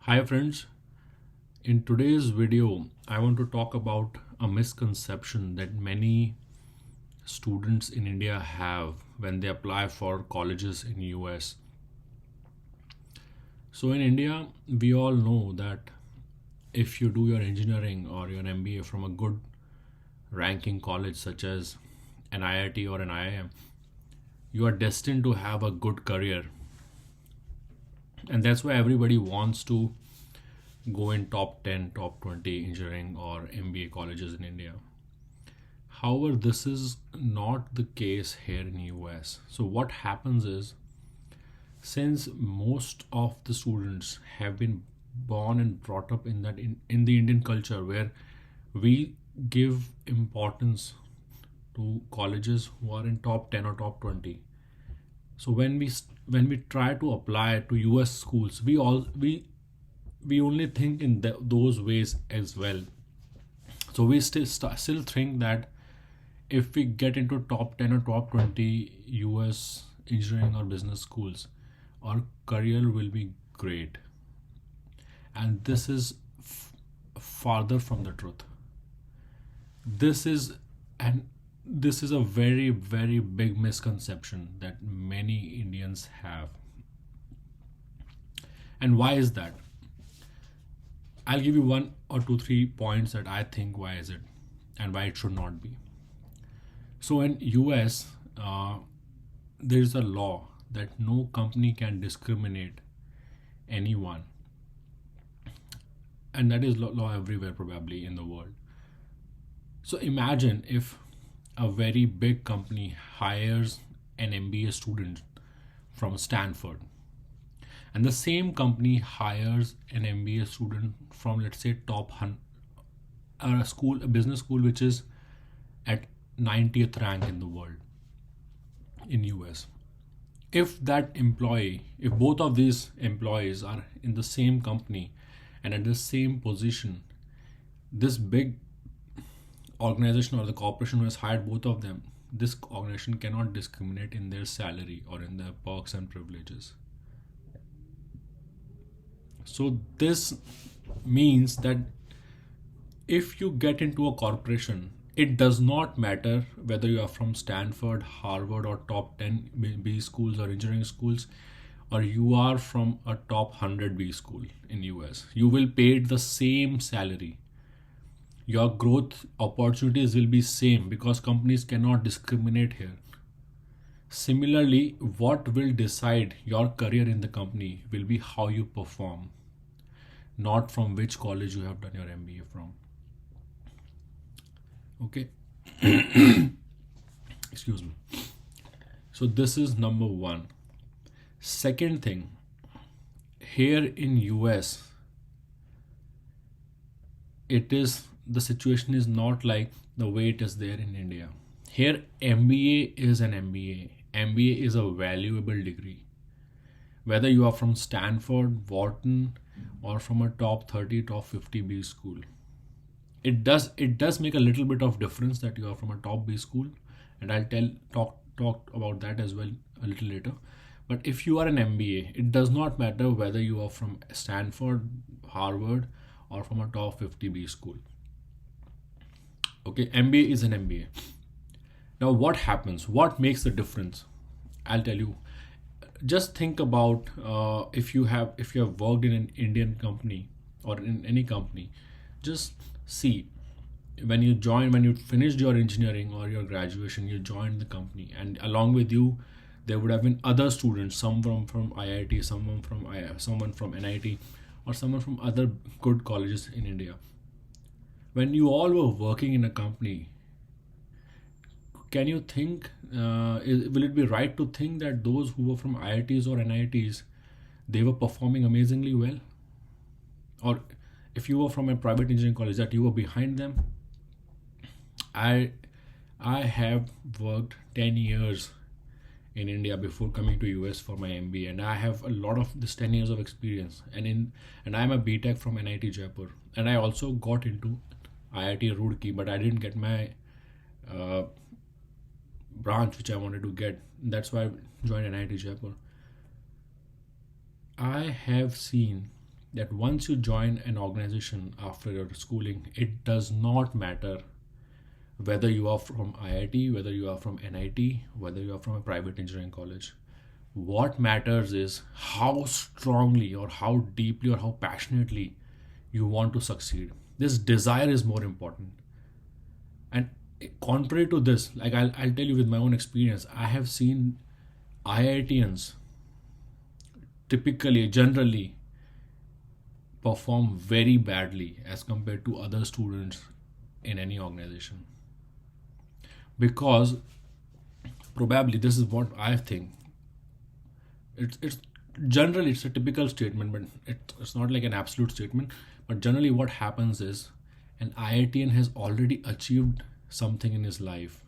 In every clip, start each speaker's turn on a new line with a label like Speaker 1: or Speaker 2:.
Speaker 1: Hi friends, in today's video I want to talk about a misconception that many students in India have when they apply for colleges in US. So in India we all know that if you do your engineering or your MBA from a good ranking college such as an IIT or an IIM, you are destined to have a good career, and that's why everybody wants to go in top 10, top 20 engineering or MBA colleges in India. However, this is not the case here in US. So what happens is, since most of the students have been born and brought up in the Indian culture where we give importance to colleges who are in top 10 or top 20. So when we try to apply to US schools, we only think in those ways as well. So we still think that if we get into top 10 or top 20 US engineering or business schools, our career will be great. And this is farther from the truth. This is and this is a very, very big misconception that many Indians have. And why is that? I'll give you one or two, 3 points that I think why is it and why it should not be. So in US, there is a law that no company can discriminate anyone, and that is law everywhere probably in the world. So imagine if a very big company hires an MBA student from Stanford, and the same company hires an MBA student from, let's say, top 100, a business school which is at 90th rank in the world in US. If both of these employees are in the same company and at the same position, this big organization or the corporation who has hired both of them, this organization cannot discriminate in their salary or in their perks and privileges. So this means that if you get into a corporation, it does not matter whether you are from Stanford, Harvard, or top 10 B schools or engineering schools, or you are from a top 100 B school in US. You will pay the same salary. Your growth opportunities will be same because companies cannot discriminate here. Similarly, what will decide your career in the company will be how you perform, not from which college you have done your MBA from. Okay. Excuse me. So this is number one. Second thing, here in US, the situation is not like the way it is there in India. Here, MBA is an MBA. MBA is a valuable degree. Whether you are from Stanford, Wharton, or from a top 30, top 50 B school, it does make a little bit of difference that you are from a top B school, and I'll talk about that as well a little later. But if you are an MBA, it does not matter whether you are from Stanford, Harvard, or from a top 50 B school. Okay, MBA is an MBA. Now what happens? What makes the difference? I'll tell you. Just think about if you have worked in an Indian company or in any company. Just see, when you finished your engineering or your graduation, you joined the company, and along with you there would have been other students, some from IIT, someone from NIT, or someone from other good colleges in India. When you all were working in a company, can you think, will it be right to think that those who were from IITs or NITs, they were performing amazingly well? Or if you were from a private engineering college, that you were behind them? I have worked 10 years in India before coming to US for my MBA, and I have a lot of this 10 years of experience. And I'm a BTech from NIT Jaipur, and I also got into IIT Roorkee, but I didn't get my branch which I wanted to get. That's why I joined NIT Jaipur. I have seen that once you join an organization after your schooling, it does not matter whether you are from IIT, whether you are from NIT, whether you are from a private engineering college. What matters is how strongly or how deeply or how passionately you want to succeed. This desire is more important. And contrary to this, like I'll tell you with my own experience, I have seen IITians typically, generally, perform very badly as compared to other students in any organization. Because probably this is what I think. It's generally it's a typical statement, but it's not like an absolute statement. But generally, what happens is an IITian has already achieved something in his life.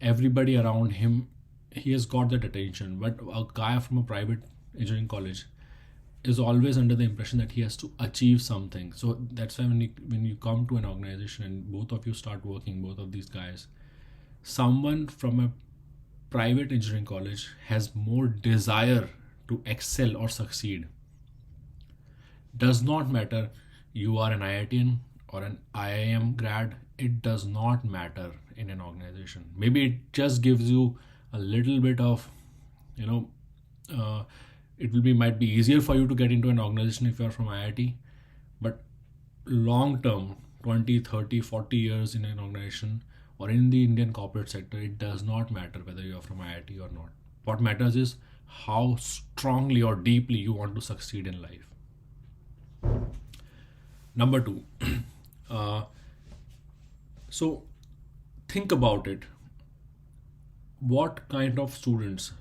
Speaker 1: Everybody around him, he has got that attention. But a guy from a private engineering college is always under the impression that he has to achieve something. So that's why when you come to an organization and both of you start working, both of these guys, someone from a private engineering college has more desire to excel or succeed. Does not matter you are an IITian or an IIM grad, it does not matter in an organization. Maybe it just gives you a little bit of, you know, might be easier for you to get into an organization if you are from IIT, but long term, 20, 30, 40 years in an organization or in the Indian corporate sector, it does not matter whether you are from IIT or not. What matters is how strongly or deeply you want to succeed in life. Number two, so think about it. What kind of students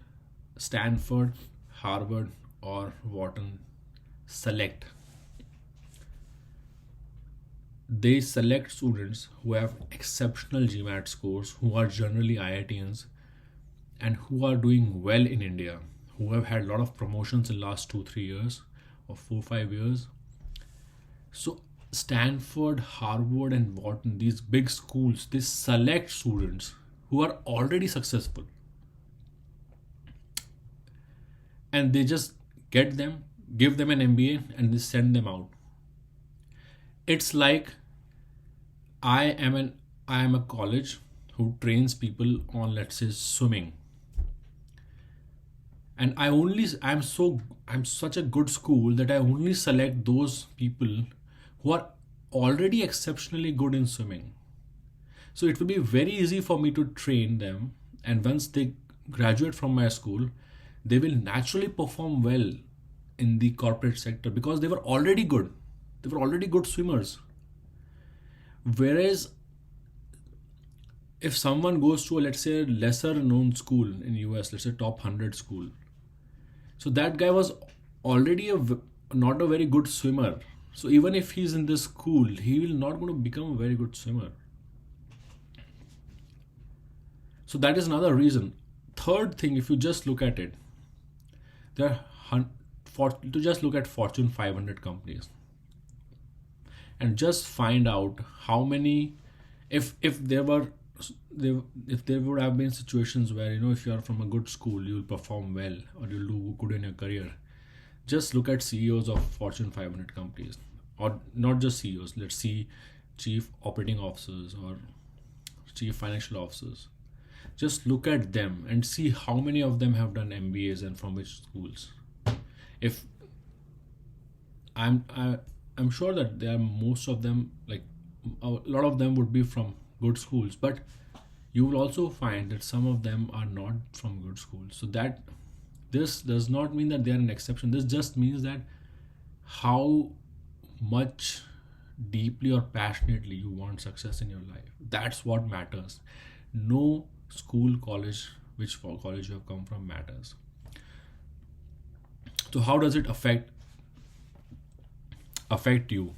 Speaker 1: Stanford, Harvard, or Wharton select? They select students who have exceptional GMAT scores, who are generally IITians, and who are doing well in India, who have had a lot of promotions in the last 2-3 years or 4-5 years. So Stanford, Harvard, and Wharton, these big schools, they select students who are already successful, and they just get them, give them an MBA, and they send them out. It's like I am a college who trains people on, let's say, swimming, and I'm such a good school that I only select those people who are already exceptionally good in swimming. So it will be very easy for me to train them, and once they graduate from my school, they will naturally perform well in the corporate sector because they were already good. They were already good swimmers. Whereas if someone goes to a, let's say, lesser known school in US, let's say top 100 school, so that guy was already not a very good swimmer. So even if he's in this school, he will not going to become a very good swimmer. So that is another reason. Third thing, if you just look at it, to just look at Fortune 500 companies and just find out how many, if there would have been situations where, if you are from a good school, you will perform well or you'll do good in your career. Just look at CEOs of Fortune 500 companies, or not just CEOs. Let's see chief operating officers or chief financial officers. Just look at them and see how many of them have done MBAs and from which schools. If I'm sure that there are most of them, like a lot of them would be from good schools, but you will also find that some of them are not from good schools. So that this does not mean that they are an exception. This just means that how much deeply or passionately you want success in your life. That's what matters. No school, college, which college you have come from matters. So how does it affect you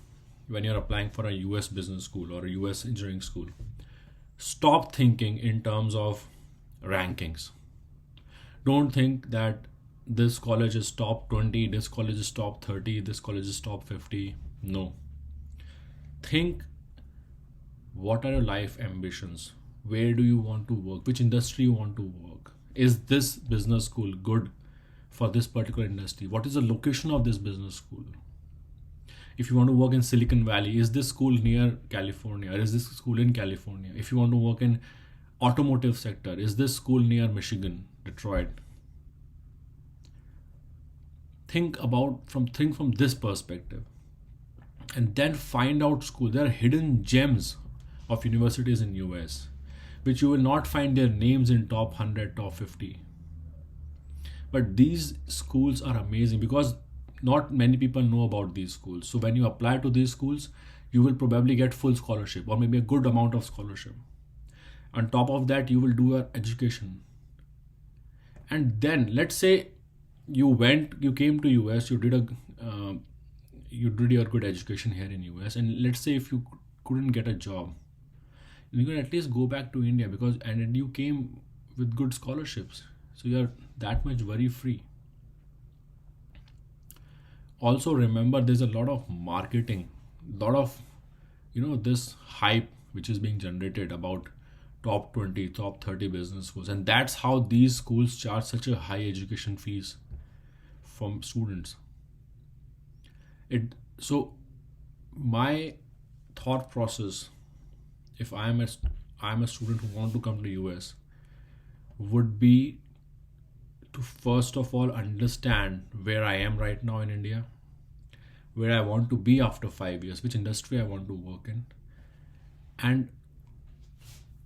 Speaker 1: when you're applying for a US business school or a US engineering school? Stop thinking in terms of rankings. Don't think that this college is top 20, this college is top 30, this college is top 50. No. Think, what are your life ambitions? Where do you want to work? Which industry you want to work? Is this business school good for this particular industry? What is the location of this business school? If you want to work in Silicon Valley, is this school near California, or is this school in California? If you want to work in automotive sector, is this school near Michigan, Detroit? Think from this perspective, and then find out school. There are hidden gems of universities in US which you will not find their names in top 100, top 50. But these schools are amazing because not many people know about these schools. So when you apply to these schools, you will probably get full scholarship or maybe a good amount of scholarship. On top of that, you will do your education. And then let's say you came to US, you did your good education here in US, and let's say if you couldn't get a job, you can at least go back to India and you came with good scholarships, so you're that much worry free. Also remember, there's a lot of marketing, lot of this hype which is being generated about top 20, top 30 business schools, and that's how these schools charge such a high education fees from students. So my thought process, if I'm a student who want to come to US, would be to first of all understand where I am right now in India, where I want to be after 5 years, which industry I want to work in, and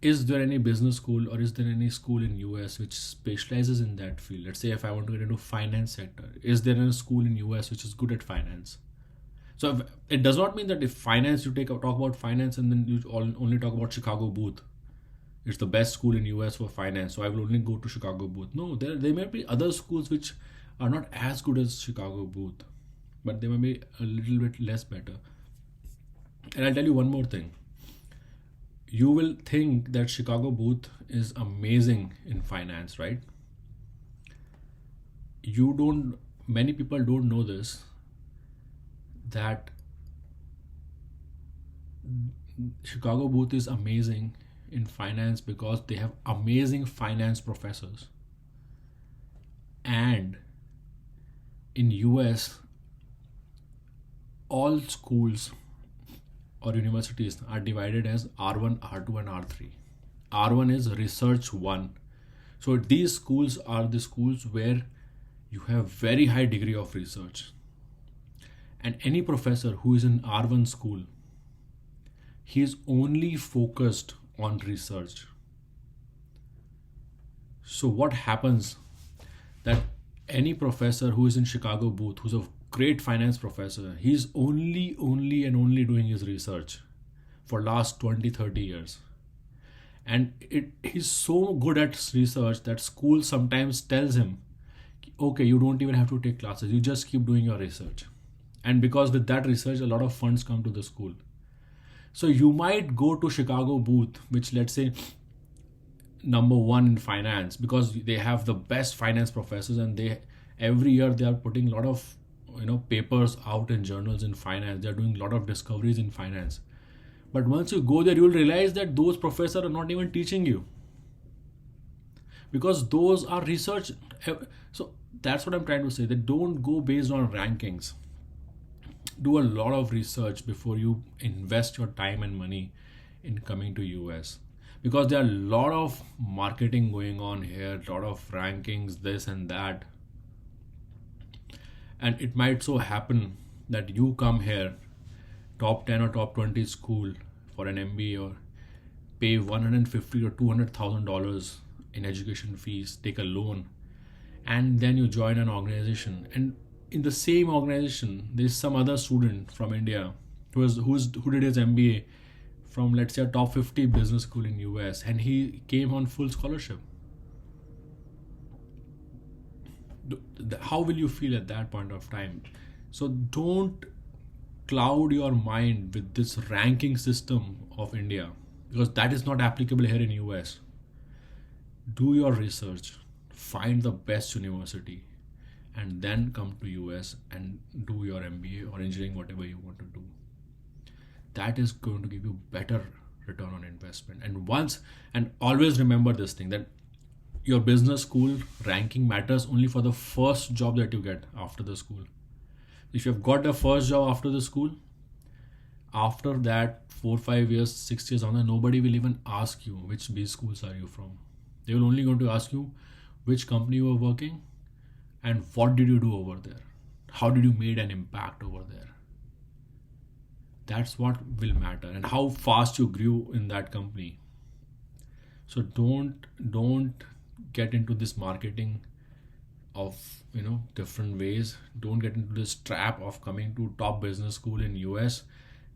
Speaker 1: is there any business school or is there any school in US which specializes in that field? Let's say if I want to get into finance sector, is there a school in US which is good at finance? So it does not mean that if finance, you talk about finance and then you only talk about Chicago Booth. It's the best school in US for finance, so I will only go to Chicago Booth. No, there may be other schools which are not as good as Chicago Booth, but they may be a little bit less better. And I'll tell you one more thing. You will think that Chicago Booth is amazing in finance, right? Many people don't know this, that Chicago Booth is amazing in finance because they have amazing finance professors. And in US, all schools or universities are divided as R1, R2 and R3. R1 is research 1. So these schools are the schools where you have very high degree of research. And any professor who is in R1 school, he is only focused on research. So what happens that any professor who is in Chicago Booth, who's a great finance professor, he's only doing his research for last 20-30 years. And he's so good at research that school sometimes tells him, okay, you don't even have to take classes, you just keep doing your research. And because with that research, a lot of funds come to the school. So you might go to Chicago Booth, which let's say number 1 in finance, because they have the best finance professors, and every year they are putting a lot of papers out in journals in finance. They're doing a lot of discoveries in finance. But once you go there, you'll realize that those professors are not even teaching you, because those are research. So that's what I'm trying to say, that don't go based on rankings. Do a lot of research before you invest your time and money in coming to US, because there are a lot of marketing going on here, a lot of rankings, this and that. And it might so happen that you come here, top 10 or top 20 school for an MBA, or pay $150,000 or $200,000 in education fees, take a loan, and then you join an organization. And in the same organization, there's some other student from India who did his MBA from, let's say, a top 50 business school in US, and he came on full scholarship. How will you feel at that point of time? So don't cloud your mind with this ranking system of India, because that is not applicable here in US. Do your research, find the best university, and then come to US and do your MBA or engineering, whatever you want to do. That is going to give you better return on investment. And always remember this thing, that your business school ranking matters only for the first job that you get after the school. If you've got the first job after the school, after that 4 5 years 6 years on, nobody will even ask you which B schools are you from. They will only going to ask you which company you were working and what did you do over there, how did you made an impact over there. That's what will matter, and how fast you grew in that company. So don't get into this marketing of different ways. Don't get into this trap of coming to top business school in US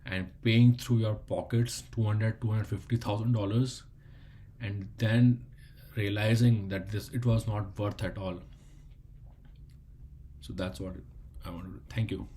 Speaker 1: and paying through your pockets 250,000 and then realizing that this it was not worth at all. So that's what I want to do. Thank you.